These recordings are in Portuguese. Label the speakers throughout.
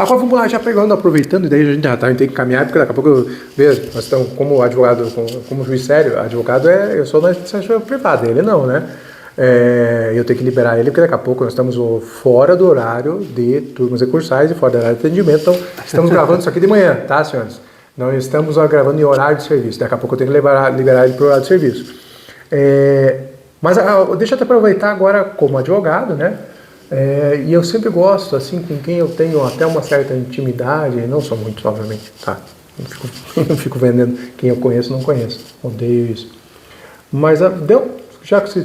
Speaker 1: Agora vamos lá, já pegando, aproveitando, e daí a gente já tá, tem que caminhar, porque daqui a pouco, veja, nós estamos como advogado, como juiz sério, advogado eu sou na instância privada, ele não, né? Eu tenho que liberar ele, porque daqui a pouco nós estamos fora do horário de turmas recursais e fora do horário de atendimento, então estamos gravando isso aqui de manhã, tá, senhores? Não estamos gravando em horário de serviço, daqui a pouco eu tenho que liberar ele para o horário de serviço. Mas deixa eu até aproveitar agora como advogado, né? E eu sempre gosto, assim, com quem eu tenho até uma certa intimidade, não são muitos, obviamente, tá? Não fico vendendo quem eu conheço, não conheço, odeio isso. Mas já que você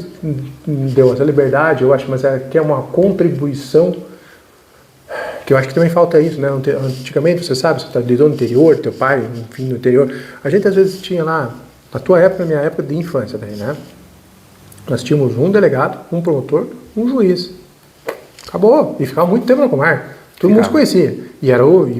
Speaker 1: deu essa liberdade, eu acho, mas que é uma contribuição, que eu acho que também falta isso, né? Antigamente, você sabe, você está no interior, teu pai, enfim, no interior, a gente às vezes tinha lá, na tua época, na minha época de infância daí, né? Nós tínhamos um delegado, um promotor, um juiz. Acabou. E ficava muito tempo na comarca. Todo mundo se conhecia. E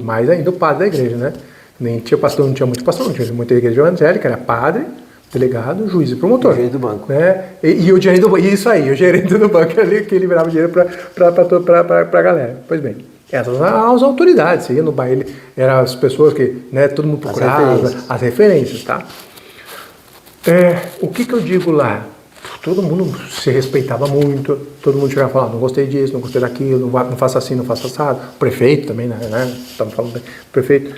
Speaker 1: mais ainda o padre da igreja, né? Nem tinha pastor, não tinha muito pastor, não tinha muita igreja evangélica, era padre, delegado, juiz e promotor. O gerente do banco. Né? E o gerente do banco, isso aí, o gerente do banco ali que liberava dinheiro para a galera. Pois bem, essas são as autoridades. Você ia no baile, eram as pessoas que, né, todo mundo procurava, as referências, tá? O que eu digo lá? Todo mundo se respeitava muito, todo mundo chegava e falava, não gostei disso, não gostei daquilo, não faça assim, não faça assado. O prefeito também, né? Estamos falando do prefeito.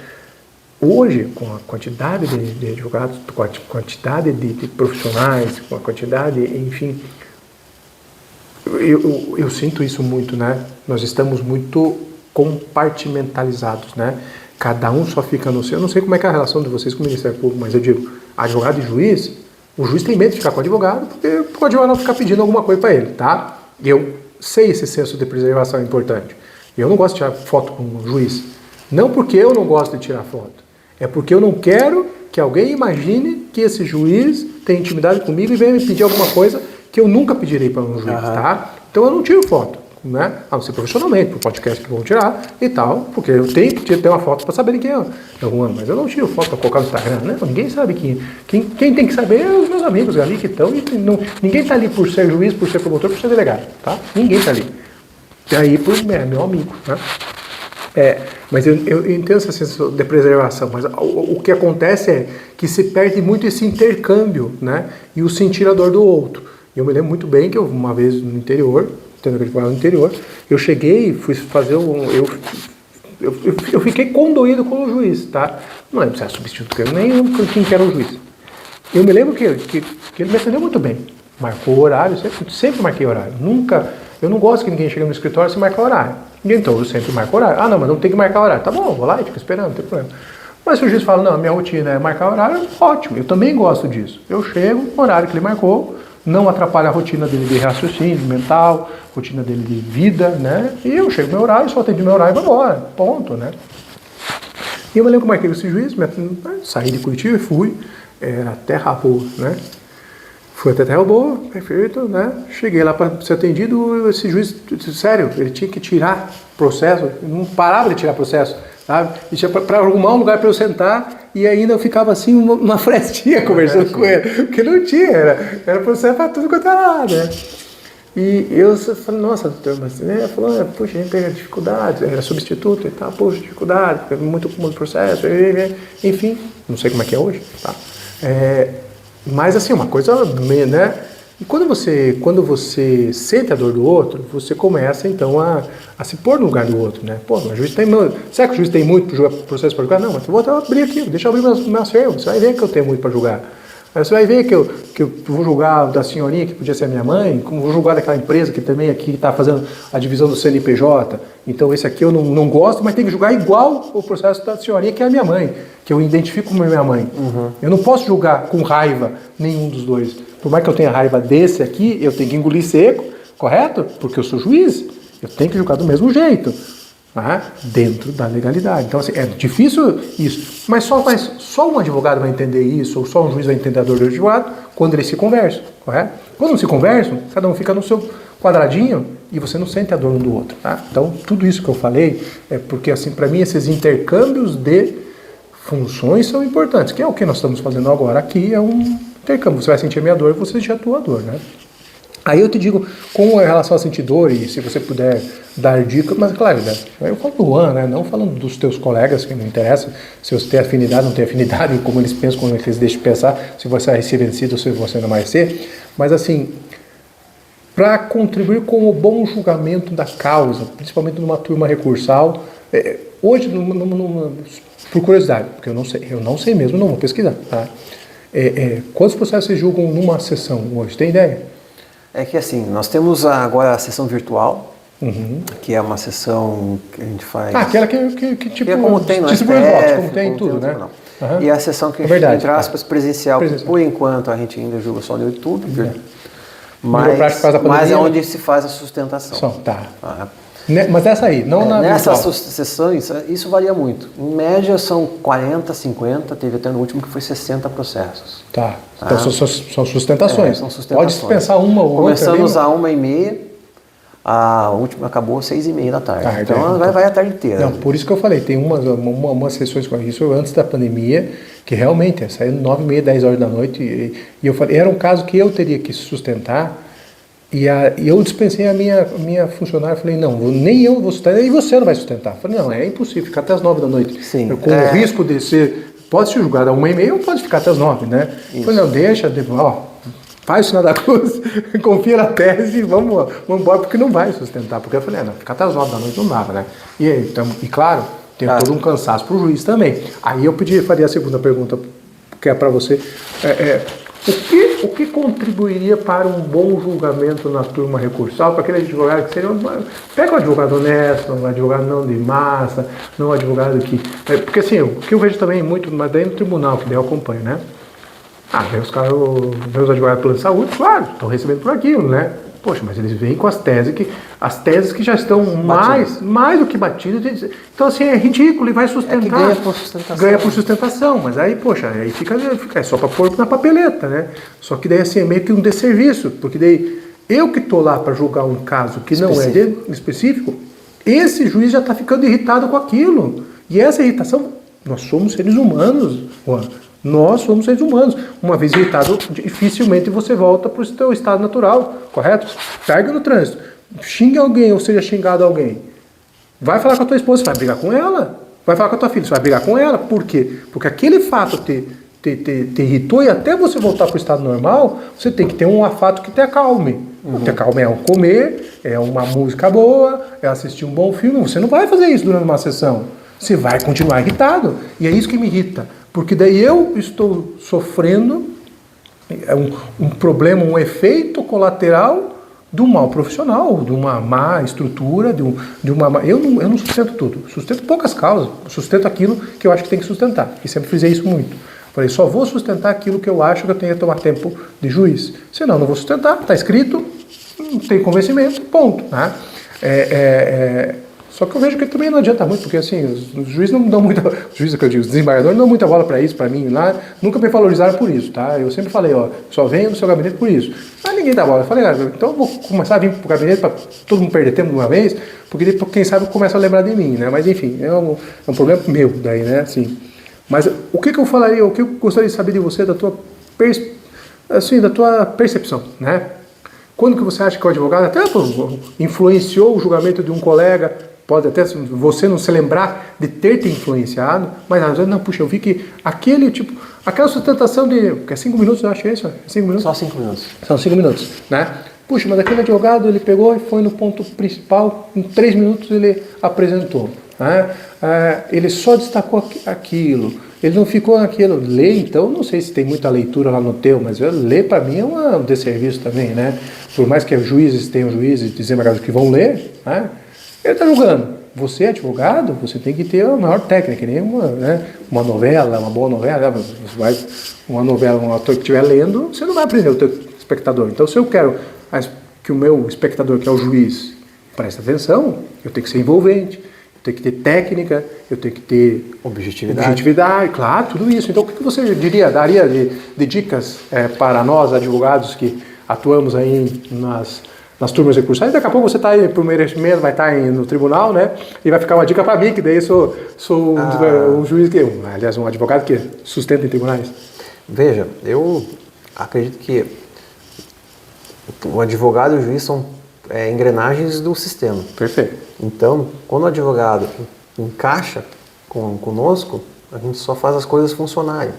Speaker 1: Hoje, com a quantidade de advogados, com a quantidade de profissionais, com a quantidade, enfim, eu sinto isso muito, né? Nós estamos muito compartimentalizados, né? Cada um só fica no seu. Eu não sei como é que é a relação de vocês com o Ministério Público, mas eu digo, advogado e juiz, o juiz tem medo de ficar com o advogado, porque o advogado não ficar pedindo alguma coisa para ele, tá? Eu sei esse senso de preservação é importante. Eu não gosto de tirar foto com o juiz. Não porque eu não gosto de tirar foto. É porque eu não quero que alguém imagine que esse juiz tem intimidade comigo e venha me pedir alguma coisa que eu nunca pedirei para um juiz, tá? Então eu não tiro foto, né? A não ser profissionalmente, pro podcast que vão tirar e tal, porque eu tenho que ter uma foto para saberem quem é mas eu não tiro foto para colocar no Instagram, né? Ninguém sabe quem tem que saber é os meus amigos ali que estão, ninguém está ali por ser juiz, por ser promotor, por ser delegado, tá? Ninguém está ali. E aí, meu amigo, né? Mas eu entendo essa sensação de preservação, mas o que acontece é que se perde muito esse intercâmbio, né? E o sentir a dor do outro. Eu me lembro muito bem que uma vez no interior, tendo que falar no interior, eu cheguei e fui fazer eu fiquei condoído com o juiz, tá? Não lembro se era substituto, nem lembro quem que era o juiz. Eu me lembro que ele me atendeu muito bem. Marcou o horário, sempre marquei horário. Eu não gosto que ninguém chegue no escritório sem marcar horário. Então eu sempre marco horário. Ah, não, mas não tem que marcar horário. Tá bom, vou lá e fico esperando, não tem problema. Mas se o juiz fala, não, a minha rotina é marcar horário, ótimo. Eu também gosto disso. Eu chego no horário que ele marcou, não atrapalha a rotina dele de raciocínio mental, rotina dele de vida, né? E eu chego no meu horário, só atendi meu horário e vou embora. Ponto, né? E eu me lembro que eu marquei esse juiz, saí de Curitiba e fui, era Terra Boa, né? Fui até Terra Boa, perfeito, né? Cheguei lá para ser atendido, esse juiz, sério, ele tinha que tirar processo, não parava de tirar processo, sabe? E tinha para arrumar um lugar para eu sentar e ainda eu ficava assim, uma frestinha conversando com ele, porque não tinha, era processo para tudo quanto era lá, né? E eu falei, nossa, doutor, mas ele falou, puxa, a gente tem dificuldade, era substituto e tal, puxa, dificuldade, muito processo, enfim, não sei como é que é hoje, tá? Mas assim, uma coisa, né? E quando você sente a dor do outro, você começa então a se pôr no lugar do outro, né? Pô, o juiz tem muito. Será que o juiz tem muito para julgar processo para julgar? Não, mas eu vou até abrir aqui, deixa eu abrir meu acervo, você vai ver que eu tenho muito para julgar. Aí você vai ver que eu vou julgar da senhorinha que podia ser a minha mãe, como vou julgar daquela empresa que também aqui está fazendo a divisão do CNPJ. Então esse aqui eu não gosto, mas tem que julgar igual o processo da senhorinha que é a minha mãe, que eu identifico como minha mãe. Uhum. Eu não posso julgar com raiva nenhum dos dois. Por mais que eu tenha raiva desse aqui, eu tenho que engolir seco, correto? Porque eu sou juiz, eu tenho que julgar do mesmo jeito. Dentro da legalidade. Então, assim, é difícil isso. Mas só um advogado vai entender isso, ou só um juiz vai entender a dor do advogado, quando eles se conversam, correto? Quando não se conversam, cada um fica no seu quadradinho e você não sente a dor um do outro, tá? Então, tudo isso que eu falei é porque, assim, para mim, esses intercâmbios de funções são importantes, que é o que nós estamos fazendo agora aqui, é um intercâmbio. Você vai sentir a minha dor e você sentir a tua dor, né? Aí eu te digo, com relação a sentir dor, e se você puder dar dicas, mas claro, né, eu falo do Juan, né, não falando dos teus colegas, que não interessa se você tem afinidade, não tem afinidade, como eles pensam, como eles deixam de pensar, se você vai ser vencido ou se você não vai ser, mas assim, para contribuir com o bom julgamento da causa, principalmente numa turma recursal, hoje, por curiosidade, porque eu não sei mesmo, não vou pesquisar, tá? Quantos processos se julgam numa sessão hoje, tem ideia?
Speaker 2: É que assim, nós temos agora a sessão virtual, que é uma sessão que a gente faz...
Speaker 1: aquela que tipo...
Speaker 2: é como tem no STF,
Speaker 1: como tem tudo, né?
Speaker 2: Uhum. E a sessão que a gente, entre aspas, presencial, por enquanto a gente ainda julga só no YouTube, mas é onde se faz a sustentação.
Speaker 1: Tá. Mas essa aí, não na
Speaker 2: nessas sessões, isso varia muito. Em média são 40, 50, teve até no último que foi 60 processos.
Speaker 1: Tá. Então são sustentações.
Speaker 2: São sustentações.
Speaker 1: Pode dispensar uma ou outra.
Speaker 2: Começamos a 1h30, a última acabou às 6h30 da tarde. Então vai a tarde inteira.
Speaker 1: Não, por isso que eu falei, tem umas sessões com isso antes da pandemia, que realmente saiu 9h30, 10 horas da noite, e eu falei, era um caso que eu teria que sustentar. E eu dispensei a minha funcionária, falei, não, nem eu vou sustentar, e você não vai sustentar. Falei, não, é impossível ficar até as 9 da noite.
Speaker 2: Sim.
Speaker 1: Com o risco de ser, pode ser julgado a 1h30 ou pode ficar até as 9, né? Isso. Falei, não, deixa, faz o sinal da cruz, confia na tese e vamos embora, porque não vai sustentar. Porque eu falei, não, ficar até as 9 da noite não dava, né? E claro, tem todo um cansaço para o juiz também. Aí eu faria a segunda pergunta, que é para você. O que contribuiria para um bom julgamento na turma recursal, para aquele advogado que seria pega um advogado honesto, um advogado não de massa, não um advogado que... porque assim, o que eu vejo também muito, mas daí no tribunal, que daí eu acompanho, né? Vem os caras, vem os advogados do plano de saúde, claro, estão recebendo por aquilo, né? Poxa, mas eles vêm com as teses que já estão mais do que batidas. Então, assim, é ridículo e vai sustentar.
Speaker 2: Que ganha por sustentação.
Speaker 1: Ganha por sustentação, mas aí, poxa, aí fica só para pôr na papeleta, né? Só que daí, assim, é meio que um desserviço, porque daí eu que estou lá para julgar um caso que não é específico, esse juiz já está ficando irritado com aquilo. E essa irritação, nós somos seres humanos, Juan. Nós somos seres humanos. Uma vez irritado, dificilmente você volta para o seu estado natural, correto? Pega no trânsito, xinga alguém ou seja xingado alguém. Vai falar com a tua esposa, você vai brigar com ela. Vai falar com a tua filha, você vai brigar com ela. Por quê? Porque aquele fato te irritou e até você voltar para o estado normal, você tem que ter um fato que te acalme. Te acalme é um comer, é uma música boa, é assistir um bom filme. Você não vai fazer isso durante uma sessão. Você vai continuar irritado. E é isso que me irrita. Porque daí eu estou sofrendo um problema, um efeito colateral do mal profissional, de uma má estrutura, eu não sustento tudo, sustento poucas causas, sustento aquilo que eu acho que tem que sustentar, e sempre fiz isso muito. Falei, só vou sustentar aquilo que eu acho que eu tenho que tomar tempo de juiz, senão não vou sustentar, está escrito, não tem convencimento, ponto. Né? Só que eu vejo que também não adianta muito, porque assim, os juízes não dão muita... Os juízes que eu digo, os desembargadores não dão muita bola para isso, para mim, lá, nunca me valorizaram por isso, tá? Eu sempre falei, só venho no seu gabinete por isso. Mas ninguém dá bola. Eu falei, então eu vou começar a vir pro gabinete para todo mundo perder tempo de uma vez, porque depois, quem sabe, começa a lembrar de mim, né? Mas enfim, é um problema meu daí, né? Assim, mas o que eu falaria, o que eu gostaria de saber de você, da tua percepção, né? Quando que você acha que o advogado até influenciou o julgamento de um colega? Pode até você não se lembrar de ter te influenciado, mas às vezes, não, puxa, eu vi que aquela sustentação que é 5 minutos, eu acho que é isso, 5 minutos?
Speaker 2: Só 5 minutos.
Speaker 1: São 5 minutos, né? Puxa, mas aquele advogado, ele pegou e foi no ponto principal, em 3 minutos ele apresentou, né? Ele só destacou aquilo, ele não ficou naquilo. Ler, então, não sei se tem muita leitura lá no teu, mas ler para mim é um desserviço também, né? Por mais que juízes tenham juízes desembargados que vão ler, né? Ele está julgando. Você é advogado, você tem que ter a maior técnica, que nem uma novela, uma boa novela. Uma novela, um autor que estiver lendo, você não vai aprender o teu espectador. Então, se eu quero que o meu espectador, que é o juiz, preste atenção, eu tenho que ser envolvente, eu tenho que ter técnica, eu tenho que ter objetividade, claro, tudo isso. Então, o que você daria de dicas para nós, advogados, que atuamos aí nas turmas recursais? Daqui a pouco você está aí, por mês vai estar no tribunal, né? E vai ficar uma dica para mim, que daí sou um juiz aliás, um advogado que sustenta em tribunais.
Speaker 2: Veja, eu acredito que O advogado e o juiz são engrenagens do sistema.
Speaker 1: Perfeito.
Speaker 2: Então, quando o advogado encaixa conosco, a gente só faz as coisas funcionarem.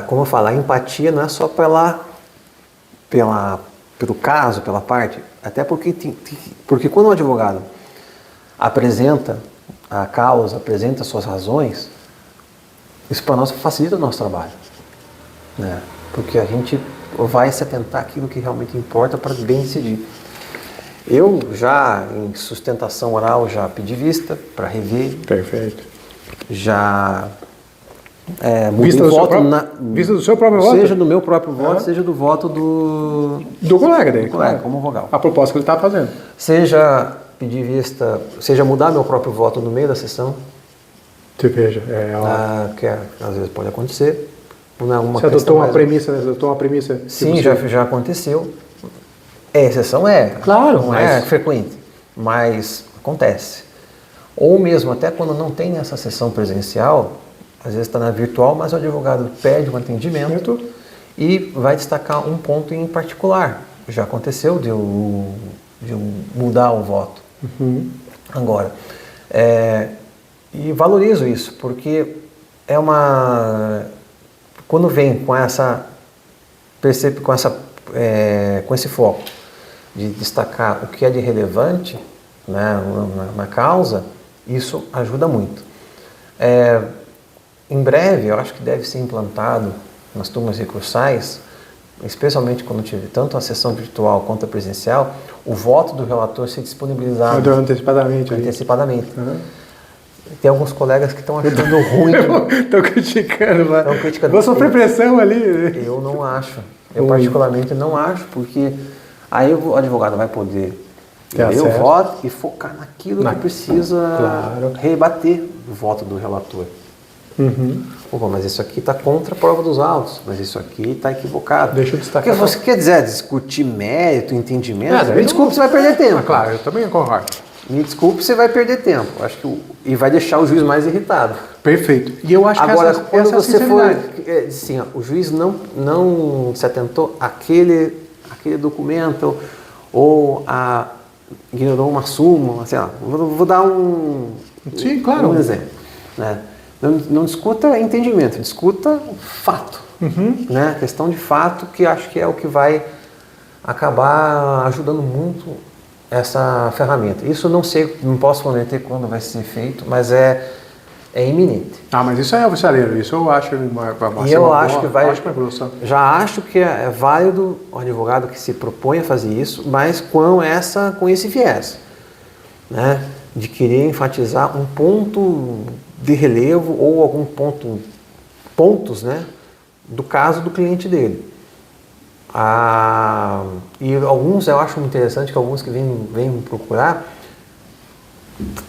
Speaker 2: Como eu falo, a empatia não é só pelo caso, pela parte, até porque quando o advogado apresenta a causa, apresenta as suas razões, isso para nós facilita o nosso trabalho, né? Porque a gente vai se atentar àquilo que realmente importa para bem decidir. Eu já, em sustentação oral, já pedi vista para rever.
Speaker 1: Perfeito.
Speaker 2: Já mudei voto
Speaker 1: vista do seu próprio voto?
Speaker 2: Seja do meu próprio voto, seja do voto do
Speaker 1: colega dele.
Speaker 2: do colega, como vogal.
Speaker 1: A proposta que ele está fazendo.
Speaker 2: Seja pedir vista, seja mudar meu próprio voto no meio da sessão.
Speaker 1: Você veja.
Speaker 2: Que às vezes pode acontecer.
Speaker 1: Você adotou uma premissa?
Speaker 2: Sim, já aconteceu. Exceção
Speaker 1: Claro,
Speaker 2: não é frequente, mas acontece. Ou mesmo até quando não tem nessa sessão presencial, às vezes está na virtual, mas o advogado pede um atendimento e vai destacar um ponto em particular. Já aconteceu de eu mudar o voto. Agora, e valorizo isso, porque quando vem com esse foco de destacar o que é de relevante, né, na causa, isso ajuda muito. Em breve, eu acho que deve ser implantado nas turmas recursais, especialmente quando tiver tanto a sessão virtual quanto a presencial, o voto do relator ser disponibilizado antecipadamente. Tem alguns colegas que estão achando ruim.
Speaker 1: Estão criticando, mas vou sofrer pressão ali.
Speaker 2: Eu não acho. Eu particularmente não acho, porque aí o advogado vai poder ler o voto e focar naquilo que precisa rebater o voto do relator. Opa, mas isso aqui está contra a prova dos autos, mas isso aqui está equivocado.
Speaker 1: Deixa eu destacar.
Speaker 2: Porque você quer dizer discutir mérito, entendimento, me desculpe, você vai perder tempo.
Speaker 1: Claro, eu também concordo.
Speaker 2: Me desculpe, você vai perder tempo. Acho e vai deixar o juiz mais irritado.
Speaker 1: Perfeito. E eu acho
Speaker 2: agora,
Speaker 1: que
Speaker 2: quando você for, assim, o juiz não se atentou àquele documento ou ignorou uma súmula, assim, vou dar um exemplo, né? Não discuta entendimento, discuta fato, né? Questão de fato, que acho que é o que vai acabar ajudando muito essa ferramenta. Isso não posso prometer quando vai ser feito, mas é iminente.
Speaker 1: Mas isso é oficialeiro, isso eu acho
Speaker 2: já acho que é válido o advogado que se propõe a fazer isso, mas com esse viés, né, de querer enfatizar um ponto de relevo ou algum pontos, né, do caso do cliente dele. E alguns eu acho interessante que alguns que vêm me procurar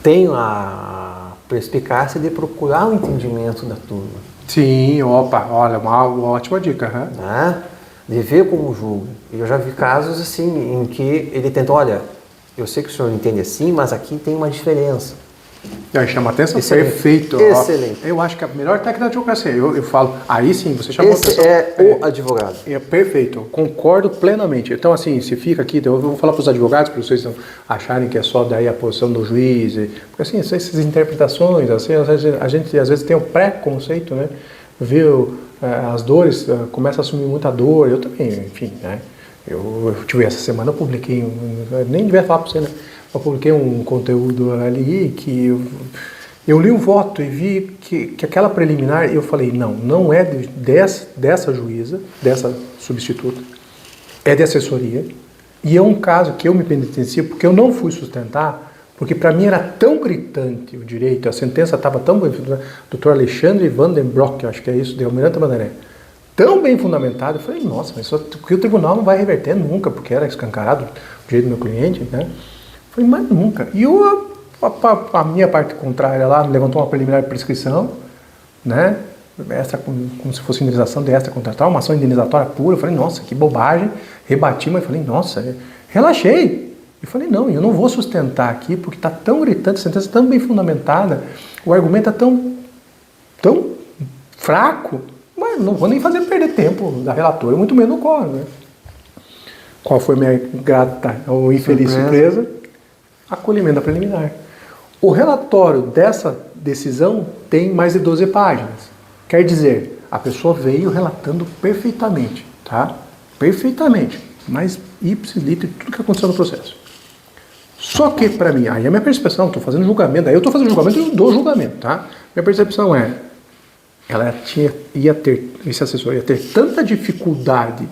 Speaker 2: têm a perspicácia de procurar o entendimento da turma.
Speaker 1: Sim, olha, uma ótima dica.
Speaker 2: Né? De ver como julga. Eu já vi casos assim em que ele tenta, olha, eu sei que o senhor entende assim, mas aqui tem uma diferença.
Speaker 1: Aí chama atenção.
Speaker 2: Excelente.
Speaker 1: Perfeito.
Speaker 2: Excelente.
Speaker 1: Eu acho que a melhor técnica da advocacia, eu falo, aí sim, você chamou
Speaker 2: atenção. O advogado.
Speaker 1: Perfeito, concordo plenamente. Então, assim, se fica aqui, eu vou falar para os advogados, para vocês não acharem que é só daí a posição do juiz, porque assim, essas interpretações, assim, a gente às vezes tem um preconceito, né? Viu as dores, começa a assumir muita dor, eu também, enfim, né? Eu tive essa semana, eu publiquei, nem devia falar para você, né? Eu publiquei um conteúdo ali que eu li o voto e vi que aquela preliminar, eu falei, não é dessa juíza, dessa substituta, é de assessoria, e é um caso que eu me penitencio porque eu não fui sustentar, porque para mim era tão gritante o direito, a sentença estava tão bem, Dr. Alexandre Vandenbroek, eu acho que é isso, de Almirante Tamandaré, tão bem fundamentado, eu falei, nossa, mas isso que o tribunal não vai reverter nunca, porque era escancarado o direito do meu cliente, né? Eu falei, mas nunca. E a minha parte contrária lá levantou uma preliminar de prescrição, né? Como se fosse indenização de extra contratual, uma ação indenizatória pura. Eu falei, nossa, que bobagem. Rebati, mas falei, nossa, relaxei. E falei, não, eu não vou sustentar aqui, porque está tão gritante, a sentença tão bem fundamentada, o argumento é tão fraco. Mas não vou nem fazer perder tempo da relatora, muito menos no quórum, né? Qual foi minha grata ou infeliz surpresa? Acolhimento da preliminar. O relatório dessa decisão tem mais de 12 páginas. Quer dizer, a pessoa veio relatando perfeitamente, tá? Perfeitamente. Mas ipsis literis, tudo que aconteceu no processo. Só que, para mim, aí é a minha percepção, estou fazendo julgamento, aí eu estou fazendo julgamento e eu dou julgamento, tá? Minha percepção é, esse assessor ia ter tanta dificuldade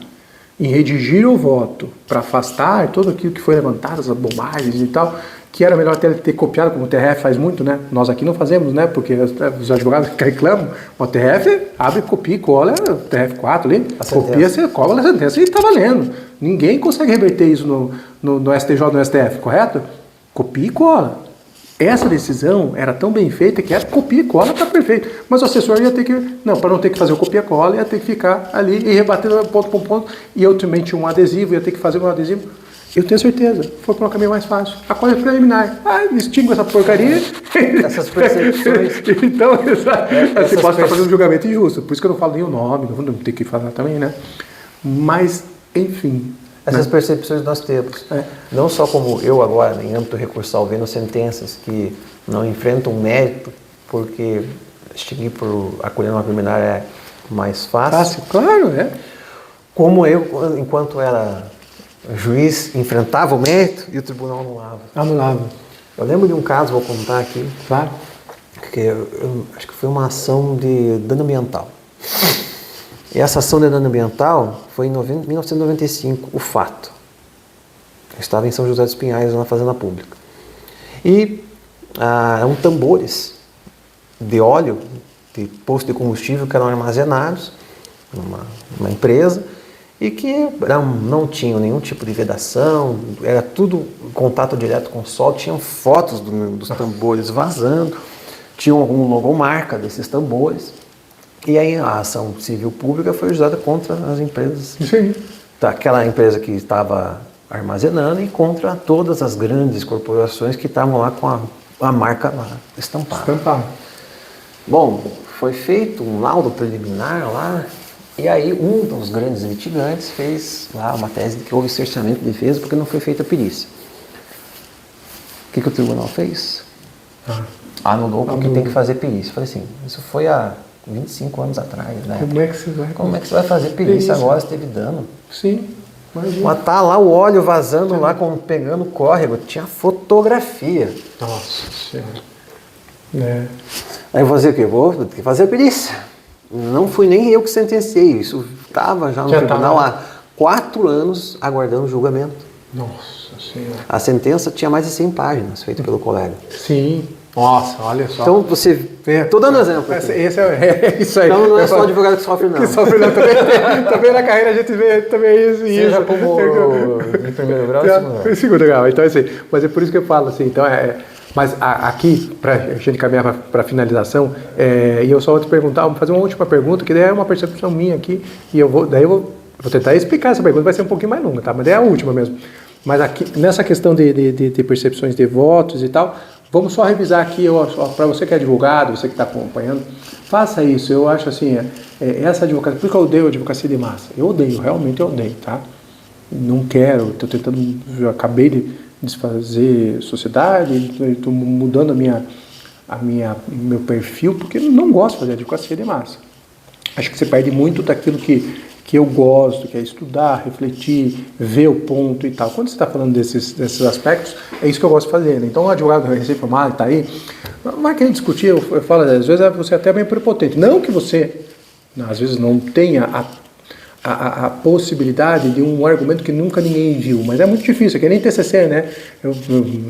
Speaker 1: em redigir o voto para afastar tudo aquilo que foi levantado, as bobagens e tal, que era melhor ter copiado, como o TRF faz muito, né? Nós aqui não fazemos, né? Porque os advogados reclamam, o TRF abre, copia e cola, o TRF4 ali, copia, você cola a sentença e está valendo. Ninguém consegue reverter isso no STJ, no STF, correto? Copia e cola. Essa decisão era tão bem feita que era copia e cola, está perfeito. Mas o assessor ia ter que, não, para não ter que fazer o copia e cola, ia ter que ficar ali e rebater ponto por ponto, e eu também tinha um adesivo, ia ter que fazer um adesivo. Eu tenho certeza, foi para um caminho mais fácil. A coisa preliminar. Extingo essa porcaria.
Speaker 2: Essas percepções.
Speaker 1: Então, você pode estar fazendo um julgamento injusto. Por isso que eu não falo nem o nome, não tem que falar também, né? Mas, enfim.
Speaker 2: Essas percepções nós temos. Não só como eu agora, em âmbito recursal, vendo sentenças que não enfrentam mérito, porque extinguir por acolher uma preliminar é mais fácil.
Speaker 1: Fácil, claro, é.
Speaker 2: Como eu, enquanto era juiz, enfrentava o mérito e o tribunal anulava.
Speaker 1: Anulava.
Speaker 2: Eu lembro de um caso, vou contar aqui.
Speaker 1: Claro.
Speaker 2: Que eu acho que foi uma ação de dano ambiental. E essa ação de dano ambiental foi em 1995, o fato. Eu estava em São José dos Pinhais, na Fazenda Pública. E eram tambores de óleo, de posto de combustível que eram armazenados numa empresa e que não tinham nenhum tipo de vedação, era tudo contato direto com o sol, tinham fotos dos tambores vazando, tinham alguma logomarca desses tambores. E aí a ação civil pública foi usada contra as empresas.
Speaker 1: Sim.
Speaker 2: Aquela empresa que estava armazenando e contra todas as grandes corporações que estavam lá com a marca lá estampada. Bom, foi feito um laudo preliminar lá, e aí um dos grandes litigantes fez lá uma tese de que houve cerceamento de defesa porque não foi feita a perícia. O que o tribunal fez? Anulou porque tem que fazer perícia. Eu falei assim, isso foi há 25 anos atrás, né? Como é que você vai fazer perícia agora se teve dano?
Speaker 1: Sim, imagina.
Speaker 2: Mas tá lá o óleo vazando lá, pegando córrego, tinha fotografia.
Speaker 1: Nossa Senhora.
Speaker 2: Aí eu vou fazer o quê? Vou ter que fazer a perícia. Não fui nem eu que sentenciei, isso estava já no tribunal há 4 anos aguardando o julgamento.
Speaker 1: Nossa Senhora.
Speaker 2: A sentença tinha mais de 100 páginas, feita pelo colega.
Speaker 1: Sim. Nossa, olha só.
Speaker 2: Então você vê, tô dando exemplo.
Speaker 1: Esse é isso aí.
Speaker 2: Então não é só o advogado que sofre, não.
Speaker 1: Que sofre não, também na carreira a gente vê também isso.
Speaker 2: Seja como em primeiro grau ou
Speaker 1: segundo grau. Então, assim, mas é por isso que eu falo assim, então mas aqui, para a gente caminhar para a finalização, e eu só vou te perguntar, vou fazer uma última pergunta, que daí é uma percepção minha aqui, e eu vou tentar explicar essa pergunta, vai ser um pouquinho mais longa, tá? Mas é a última mesmo. Mas aqui, nessa questão de percepções de votos e tal, vamos só revisar aqui, para você que é advogado, você que está acompanhando, faça isso. Eu acho assim, essa advocacia, por que eu odeio a advocacia de massa? Eu odeio, realmente eu odeio, tá? Não quero, estou tentando, eu acabei de desfazer sociedade, estou mudando meu perfil, porque eu não gosto de fazer advocacia de massa. Acho que você perde muito daquilo que eu gosto, que é estudar, refletir, ver o ponto e tal. Quando você está falando desses aspectos, é isso que eu gosto de fazer, né? Então, o advogado recém-formado está aí, não vai querer discutir, eu falo, às vezes você é até meio prepotente. Não que você, às vezes, não tenha a possibilidade de um argumento que nunca ninguém viu, mas é muito difícil, é que nem TCC, né?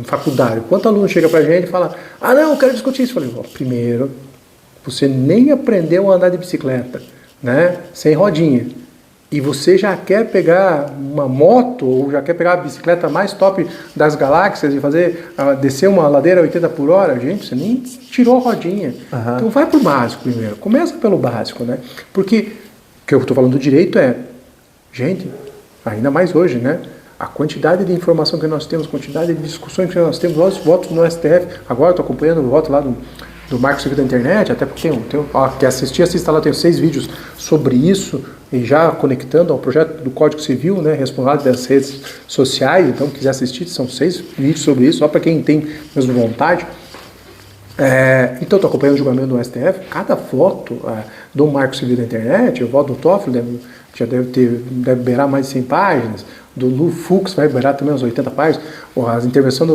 Speaker 1: Faculdade. Quanto aluno chega pra gente e fala, não, eu quero discutir isso. Eu falei, primeiro, você nem aprendeu a andar de bicicleta, né? Sem rodinha. E você já quer pegar uma moto ou já quer pegar a bicicleta mais top das galáxias e descer uma ladeira a 80 por hora? Gente, você nem tirou a rodinha. Uhum. Então vai pro básico primeiro. Começa pelo básico, né? Porque o que eu estou falando do direito gente, ainda mais hoje, né? A quantidade de informação que nós temos, a quantidade de discussões que nós temos, os votos no STF, agora eu estou acompanhando o voto lá do Marco Civil da Internet, até porque quer assistir, assista lá, eu tenho 6 vídeos sobre isso, e já conectando ao projeto do Código Civil, né, responsável das redes sociais, então quiser assistir, são 6 vídeos sobre isso, só para quem tem mesmo vontade. Então, estou acompanhando o julgamento do STF, cada voto do Marco Civil da Internet, o voto do Toffoli já deve beirar mais de 100 páginas, do Lu Fux vai beirar também uns 80 páginas, as intervenções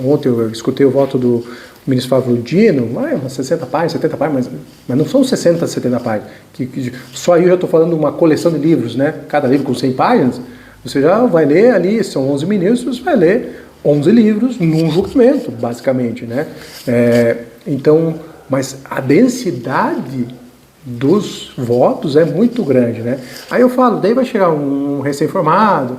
Speaker 1: ontem eu escutei o voto do ministro Flávio Dino, umas 60 páginas, 70 páginas, mas não são 60, 70 páginas, só aí eu já estou falando de uma coleção de livros, né? Cada livro com 100 páginas, você já vai ler ali, são 11 ministros, vai ler 11 livros num julgamento, basicamente, né? Então, mas a densidade dos votos é muito grande, né? Aí eu falo, daí vai chegar um recém-formado,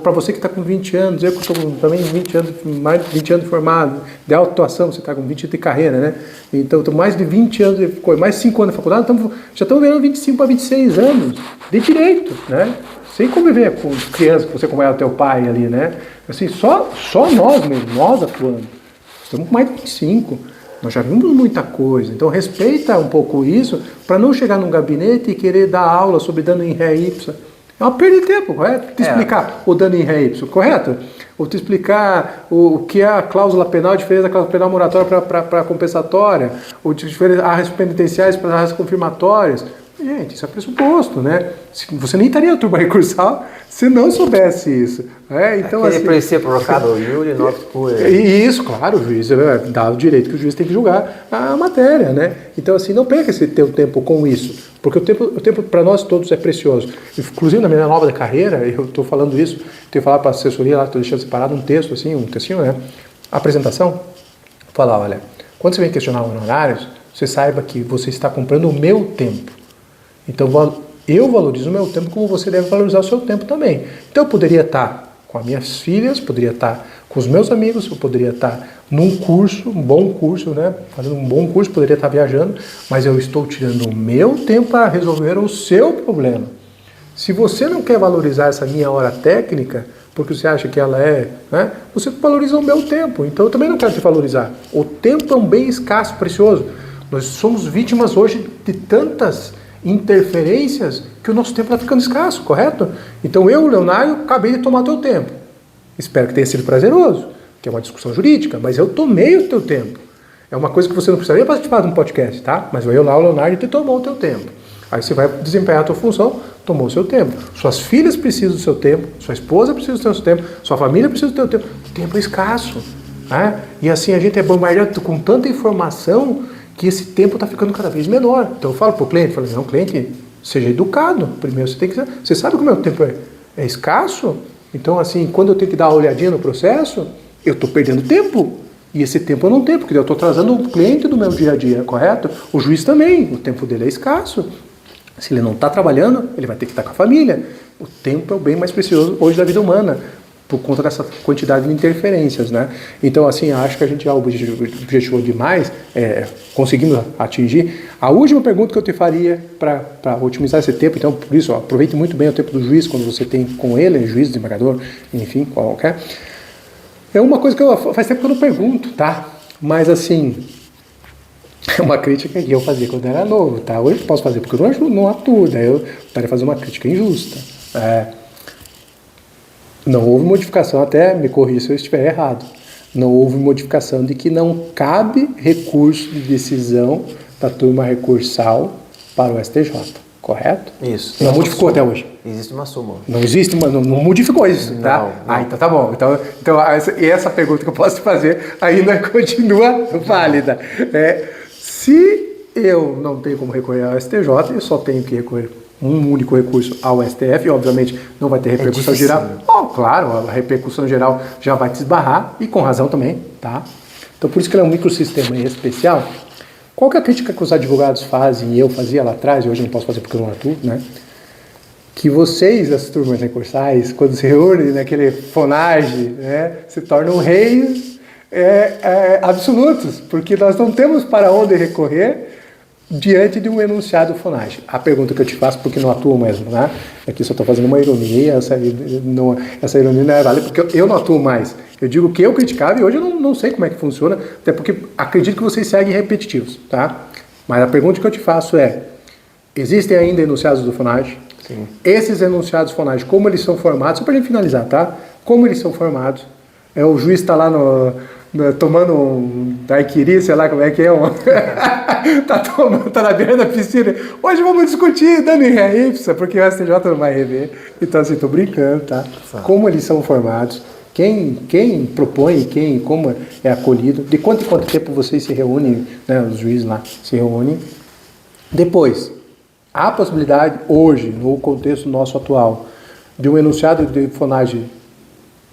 Speaker 1: para você que está com 20 anos, eu que estou também 20 anos, mais de 20 anos formado, de autoatuação, você está com 20 anos de carreira, né? Então, estou mais de 20 anos, mais 5 anos de faculdade, já estamos vendo 25 para 26 anos de direito, né? Sem conviver com crianças que você acompanha o teu pai ali, né? Assim, só nós mesmo, nós atuando. Estamos com mais de 25. Nós já vimos muita coisa. Então, respeita um pouco isso para não chegar num gabinete e querer dar aula sobre dano em ré ipsa. É uma perda de tempo, correto? Te explicar o dano em ré ipsa, correto? Ou te explicar o que é a cláusula penal, a diferença da cláusula penal moratória para compensatória, ou as penitenciais para as confirmatórias. Gente, isso é pressuposto, né? Você nem estaria na turma recursal se não soubesse isso. Então,
Speaker 2: aquele parecia provocado o Yuri,
Speaker 1: isso, claro, o juiz dá o direito que o juiz tem que julgar a matéria, né? Então, assim, não perca esse teu tempo com isso, porque o tempo para nós todos é precioso. Inclusive, na minha nova carreira, eu estou falando isso, tenho que falar para a assessoria lá, estou deixando separado um texto, assim, um textinho, né? Apresentação, falar, olha, quando você vem questionar honorários, você saiba que você está comprando o meu tempo. Então, eu valorizo o meu tempo como você deve valorizar o seu tempo também. Então, eu poderia estar com as minhas filhas, poderia estar com os meus amigos, eu poderia estar num curso, um bom curso, né? Fazendo um bom curso, poderia estar viajando, mas eu estou tirando o meu tempo para resolver o seu problema. Se você não quer valorizar essa minha hora técnica, porque você acha que ela né? Você valoriza o meu tempo, então eu também não quero te valorizar. O tempo é um bem escasso, precioso. Nós somos vítimas hoje de tantas interferências que o nosso tempo está ficando escasso, correto? Então eu, Leonardo, acabei de tomar teu tempo. Espero que tenha sido prazeroso, que é uma discussão jurídica, mas eu tomei o teu tempo. É uma coisa que você não precisaria participar de um podcast, tá? Mas eu lá, o Leonardo, te tomou o teu tempo. Aí você vai desempenhar a tua função, tomou o seu tempo. Suas filhas precisam do seu tempo, sua esposa precisa do seu tempo, sua família precisa do teu tempo. O tempo é escasso. Né? E assim a gente é bombardeado com tanta informação que esse tempo está ficando cada vez menor. Então eu falo para o cliente, não, cliente, seja educado. Primeiro você tem que... Você sabe que o meu tempo é escasso? Então assim, quando eu tenho que dar uma olhadinha no processo, eu estou perdendo tempo. E esse tempo eu não tenho, porque eu estou atrasando o cliente do meu dia a dia, correto? O juiz também, o tempo dele é escasso. Se ele não está trabalhando, ele vai ter que estar com a família. O tempo é o bem mais precioso hoje da vida humana, por conta dessa quantidade de interferências, né? Então, assim, acho que a gente já objetivou demais, conseguimos atingir. A última pergunta que eu te faria para otimizar esse tempo, então, por isso, aproveite muito bem o tempo do juiz, quando você tem com ele, juiz, desembargador, enfim, qualquer. É uma coisa que faz tempo que eu não pergunto, tá? Mas, assim, é uma crítica que eu fazia quando era novo, tá? Hoje eu posso fazer, porque eu não atuo, daí eu estaria fazendo uma crítica injusta. Não houve modificação, até me corrija se eu estiver errado, não houve modificação de que não cabe recurso de decisão da turma recursal para o STJ, correto?
Speaker 2: Isso.
Speaker 1: Não modificou até hoje?
Speaker 2: Existe uma súmula.
Speaker 1: Não existe, mas não modificou isso, tá?
Speaker 2: Não.
Speaker 1: Então tá bom. Então essa pergunta que eu posso te fazer ainda continua válida. Se eu não tenho como recorrer ao STJ, eu só tenho que recorrer um único recurso ao STF, e obviamente não vai ter repercussão geral. Claro, a repercussão geral já vai te esbarrar, e com razão também, tá? Então por isso que ele é um microsistema especial. Qual que é a crítica que os advogados fazem, e eu fazia lá atrás, e hoje eu não posso fazer porque eu não atuo, né? Que vocês, as turmas recursais, quando se reúnem naquele fonage, né, se tornam reis absolutos, porque nós não temos para onde recorrer, diante de um enunciado FONAGE. A pergunta que eu te faço, porque não atuo mesmo, né? Aqui só estou fazendo uma ironia, essa ironia não é válida, porque eu não atuo mais. Eu digo que eu criticava e hoje eu não sei como é que funciona, até porque acredito que vocês seguem repetitivos, tá? Mas a pergunta que eu te faço é, existem ainda enunciados do FONAGE?
Speaker 2: Sim.
Speaker 1: Esses enunciados FONAGE, como eles são formados, só para a gente finalizar, tá? Como eles são formados? O juiz está lá tomando um daiquiri, sei lá como é que é, tá na beira da piscina. Hoje vamos discutir dando em ré ipsa, porque o STJ não vai rever. Então assim, tô brincando, tá? Como eles são formados, quem propõe, como é acolhido, de quanto em quanto tempo vocês se reúnem, né, os juízes lá se reúnem. Depois, há a possibilidade, hoje, no contexto nosso atual, de um enunciado de FONAGE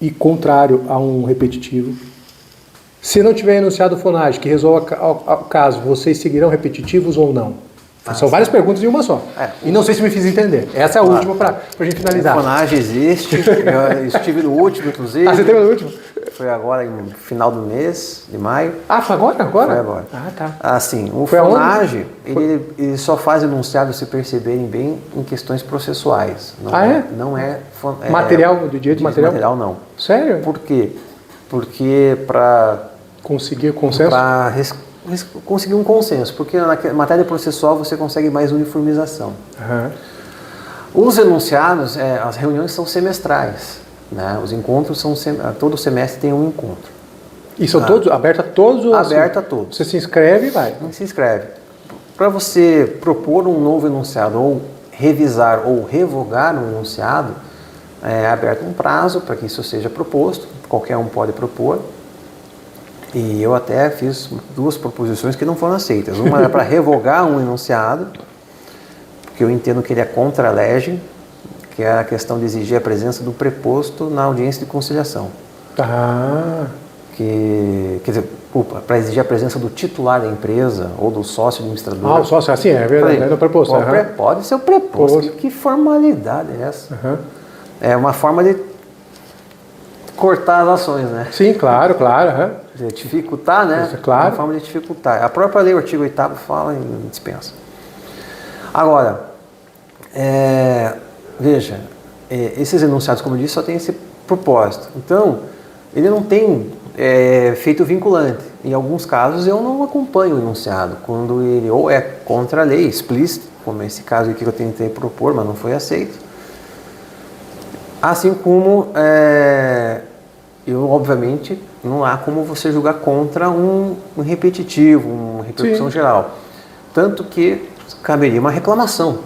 Speaker 1: ir contrário a um repetitivo. Se não tiver enunciado FONAGE que resolva o caso, vocês seguirão repetitivos ou não? São várias perguntas em uma só. E não sei se me fiz entender. Essa é a última para a gente finalizar.
Speaker 2: O FONAGE existe, eu estive no último, inclusive.
Speaker 1: Ah, você teve no último?
Speaker 2: Foi agora, no final do mês, de maio.
Speaker 1: Ah, foi agora?
Speaker 2: Foi agora.
Speaker 1: Ah, tá.
Speaker 2: Assim, o
Speaker 1: Foi
Speaker 2: FONAGE, ele só faz enunciado, se perceberem bem, em questões processuais. Não Não é
Speaker 1: material, do dia de material?
Speaker 2: Material, não.
Speaker 1: Sério?
Speaker 2: Por quê? Porque para
Speaker 1: conseguir consenso?
Speaker 2: Para conseguir um consenso, porque na matéria processual você consegue mais uniformização. Os enunciados, as reuniões são semestrais, né? Os encontros são todo semestre tem um encontro.
Speaker 1: E são todos abertos a todos?
Speaker 2: Aberto a todos.
Speaker 1: Você se inscreve e vai?
Speaker 2: Se inscreve. Para você propor um novo enunciado ou revisar ou revogar um enunciado, é aberto um prazo para que isso seja proposto. Qualquer um pode propor. E eu até fiz 2 proposições que não foram aceitas. Uma era para revogar um enunciado, porque eu entendo que ele é contra a lege, que é a questão de exigir a presença do preposto na audiência de conciliação. Quer dizer, para exigir a presença do titular da empresa ou do sócio administrador.
Speaker 1: O sócio, assim, é verdade, é o preposto.
Speaker 2: Pode ser o preposto. Que formalidade é essa? É uma forma de cortar as ações, né?
Speaker 1: Sim, claro.
Speaker 2: Dificultar, né?
Speaker 1: Isso, claro.
Speaker 2: É uma forma de dificultar. A própria lei, o artigo 8º, fala em dispensa. Agora, veja, esses enunciados, como eu disse, só tem esse propósito. Então, ele não tem feito vinculante. Em alguns casos, eu não acompanho o enunciado, quando ele ou é contra a lei, explícito, como esse caso aqui que eu tentei propor, mas não foi aceito. Assim como, obviamente, não há como você julgar contra um repetitivo, uma repercussão geral. Tanto que caberia uma reclamação.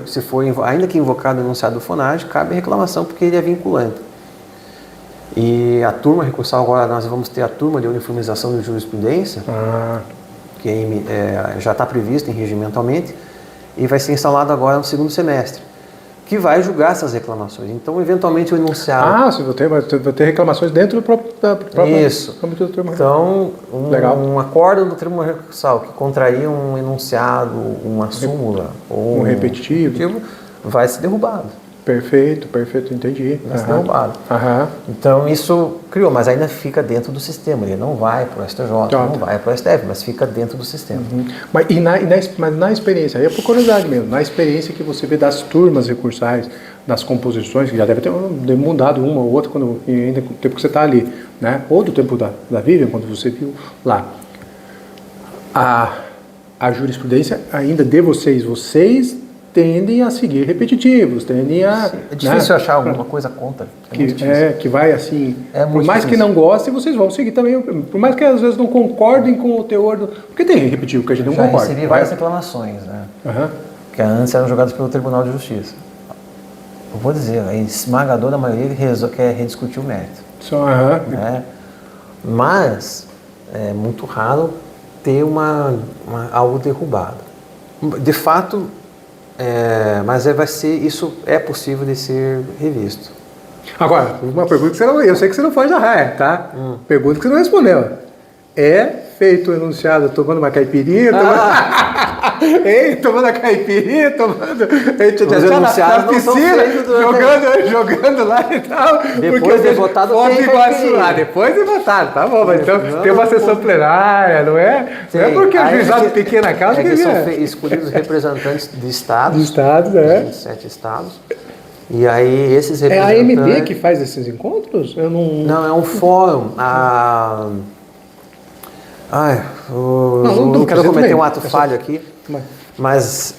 Speaker 2: Se for, ainda que invocado o enunciado do FONAGE, cabe reclamação porque ele é vinculante. E a turma recursal, agora nós vamos ter a turma de uniformização de jurisprudência, que já está prevista em regimentalmente, e vai ser instalado agora no segundo semestre, que vai julgar essas reclamações. Então, eventualmente, o enunciado...
Speaker 1: você vai ter reclamações dentro do próprio...
Speaker 2: Isso. Então, um acórdão do Tribunal Recursal que contraria um enunciado, uma súmula ou
Speaker 1: um repetitivo
Speaker 2: vai ser derrubado.
Speaker 1: Perfeito, entendi.
Speaker 2: Vai ser derrubado. Então, isso criou, mas ainda fica dentro do sistema. Ele não vai para o STJ, não vai para o STF, mas fica dentro do sistema.
Speaker 1: Mas na experiência, aí é por curiosidade mesmo, na experiência que você vê das turmas recursais, das composições, que já deve ter mudado uma ou outra ainda com o tempo que você está ali, né? Ou do tempo da Vivian, quando você viu lá. A jurisprudência ainda de vocês tendem a seguir repetitivos, tendem a...
Speaker 2: Sim, é difícil achar alguma coisa contra.
Speaker 1: Que vai assim...
Speaker 2: Por
Speaker 1: mais que não gostem, vocês vão seguir também. Por mais que às vezes não concordem com o teor do... Porque tem repetitivo que a gente não concorda.
Speaker 2: Já recebi várias reclamações, né? Que antes eram julgadas pelo Tribunal de Justiça. Eu vou dizer, a esmagadora maioria quer rediscutir o mérito. Mas é muito raro ter algo derrubado. De fato... mas isso é possível de ser revisto. Agora, uma pergunta que eu sei que você não foge da raia, tá? Pergunta que você não respondeu. É
Speaker 1: feito o enunciado tomando uma caipirinha, tomando a caipirinha, tomando. A gente
Speaker 2: Os enunciados não são feitos
Speaker 1: jogando lá e tal.
Speaker 2: Depois de votado tem
Speaker 1: lá, depois de votado, tá bom, mas então tem uma sessão plenária, não é? Não é porque o juizado de pequena causa
Speaker 2: que são escolhidos representantes de estados.
Speaker 1: De estados, é.
Speaker 2: 27 estados. E aí esses
Speaker 1: É
Speaker 2: representantes...
Speaker 1: a AMB que faz esses encontros? Eu não...
Speaker 2: Não, é um fórum. Não quero cometer um ato falho aqui, mas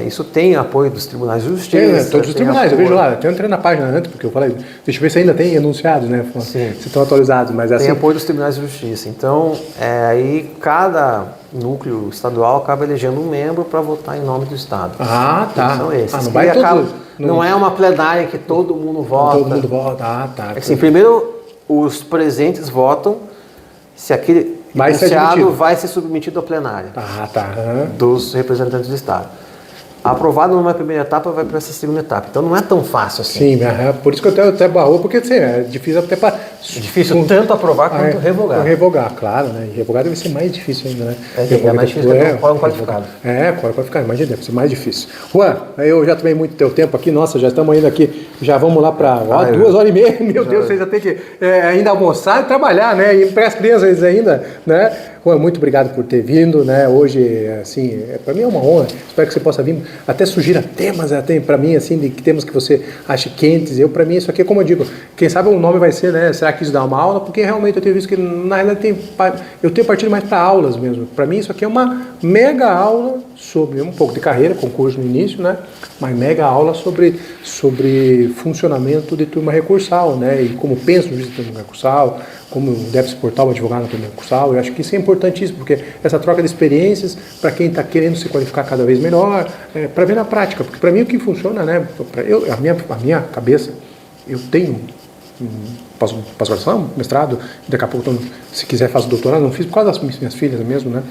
Speaker 2: isso tem apoio dos tribunais de justiça.
Speaker 1: Todos os tribunais, eu vejo lá, eu entrei na página antes, porque eu falei, deixa eu ver se ainda tem enunciados, né?
Speaker 2: Sim.
Speaker 1: Se estão atualizados, mas assim...
Speaker 2: Tem apoio dos tribunais de justiça. Então, aí cada núcleo estadual acaba elegendo um membro para votar em nome do Estado.
Speaker 1: Ah, tá.
Speaker 2: São esses.
Speaker 1: Não vai todos...
Speaker 2: Não é uma plenária que todo mundo vota.
Speaker 1: Todo mundo vota, tá.
Speaker 2: Assim, primeiro, os presentes votam se aquele enunciado vai ser submetido à plenária dos representantes do Estado. Aprovado numa primeira etapa, vai para essa segunda etapa. Então não é tão fácil assim.
Speaker 1: Sim, por isso que eu até barrou, porque assim, é difícil até para...
Speaker 2: Difícil tanto aprovar quanto revogar.
Speaker 1: Revogar, claro, né? E revogar deve ser mais difícil ainda, né?
Speaker 2: É mais difícil ter um quórum qualificado.
Speaker 1: Quórum qualificado, imagina, deve ser mais difícil. Juan, eu já tomei muito teu tempo aqui, nossa, já estamos indo aqui, já vamos lá para 2h30, meu Deus, vocês já tem que ainda almoçar e trabalhar, né? E para as crianças ainda, né? Juan, muito obrigado por ter vindo, né? Hoje, assim, para mim é uma honra. Espero que você possa vir, até sugira temas, até para mim, assim, de temas que você acha quentes. Para mim, isso aqui é como eu digo, quem sabe o nome vai ser, né? Será que isso dá uma aula? Porque realmente eu tenho visto que, na realidade, eu tenho partido mais para aulas mesmo. Para mim, isso aqui é uma mega aula sobre um pouco de carreira, concurso no início, né? Mas mega aula sobre funcionamento de turma recursal, né? E como pensa o juiz de turma recursal, como deve se portar o advogado na turma recursal. Eu acho que isso é importantíssimo, porque essa troca de experiências, para quem está querendo se qualificar cada vez melhor, para ver na prática. Porque para mim o que funciona, né? A minha cabeça, eu tenho pós-graduação, mestrado, daqui a pouco, se quiser, faço doutorado, não fiz por causa das minhas filhas mesmo, né?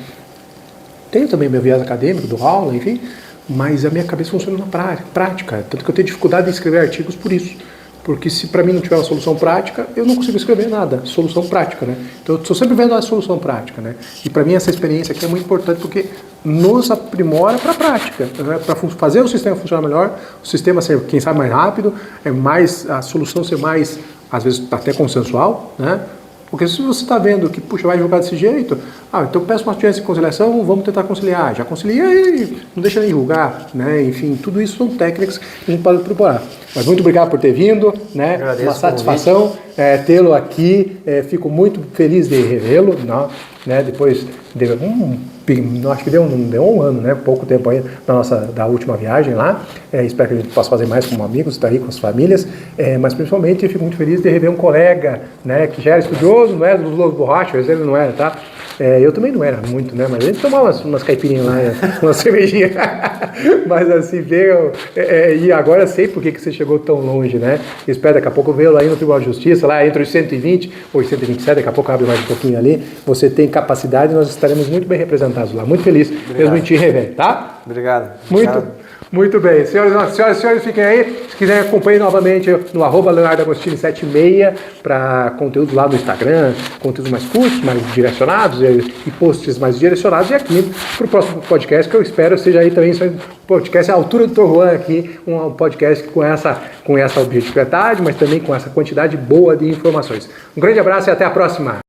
Speaker 1: Tenho também meu viés acadêmico, dou aula, enfim, mas a minha cabeça funciona na prática, tanto que eu tenho dificuldade em escrever artigos por isso. Porque se para mim não tiver uma solução prática, eu não consigo escrever nada. Solução prática, né? Então eu estou sempre vendo a solução prática, né? E para mim essa experiência aqui é muito importante porque nos aprimora para a prática, né? Para fazer o sistema funcionar melhor, o sistema ser, quem sabe, mais rápido, a solução ser mais, às vezes, até consensual, né? Porque se você está vendo que, puxa, vai jogar desse jeito, então peço uma chance de conciliação, vamos tentar conciliar. Já concilia e não deixa nem julgar, né? Enfim, tudo isso são técnicas que a gente pode preparar. Mas muito obrigado por ter vindo, né?
Speaker 2: Agradeço.
Speaker 1: Uma satisfação tê-lo aqui. Fico muito feliz de revê-lo, né? Depois acho que deu um ano, né? Pouco tempo aí da última viagem lá. Espero que a gente possa fazer mais como amigos, estar aí com as famílias. Mas principalmente eu fico muito feliz de rever um colega, né? Que já era estudioso, não era dos Lobos Borrachos, ele não era, tá? Eu também não era muito, né? Mas a gente tomava umas caipirinhas lá, uma cervejinha. Mas assim, veio. E agora sei por que você chegou tão longe, né? Espero daqui a pouco vê-lo aí no Tribunal de Justiça, lá entre os 120 ou 127, daqui a pouco abre mais um pouquinho ali. Você tem capacidade, nós estaremos muito bem representados lá. Muito feliz mesmo em te rever, tá?
Speaker 2: Obrigado.
Speaker 1: Muito bem. Senhoras e senhores, fiquem aí. Se quiserem, acompanhem novamente no @LeonardoAgostini76 para conteúdos lá no Instagram, conteúdos mais curtos, mais direcionados e posts mais direcionados. E aqui para o próximo podcast, que eu espero seja aí também um podcast à altura do Dr. Juan aqui, um podcast com essa objetividade, mas também com essa quantidade boa de informações. Um grande abraço e até a próxima.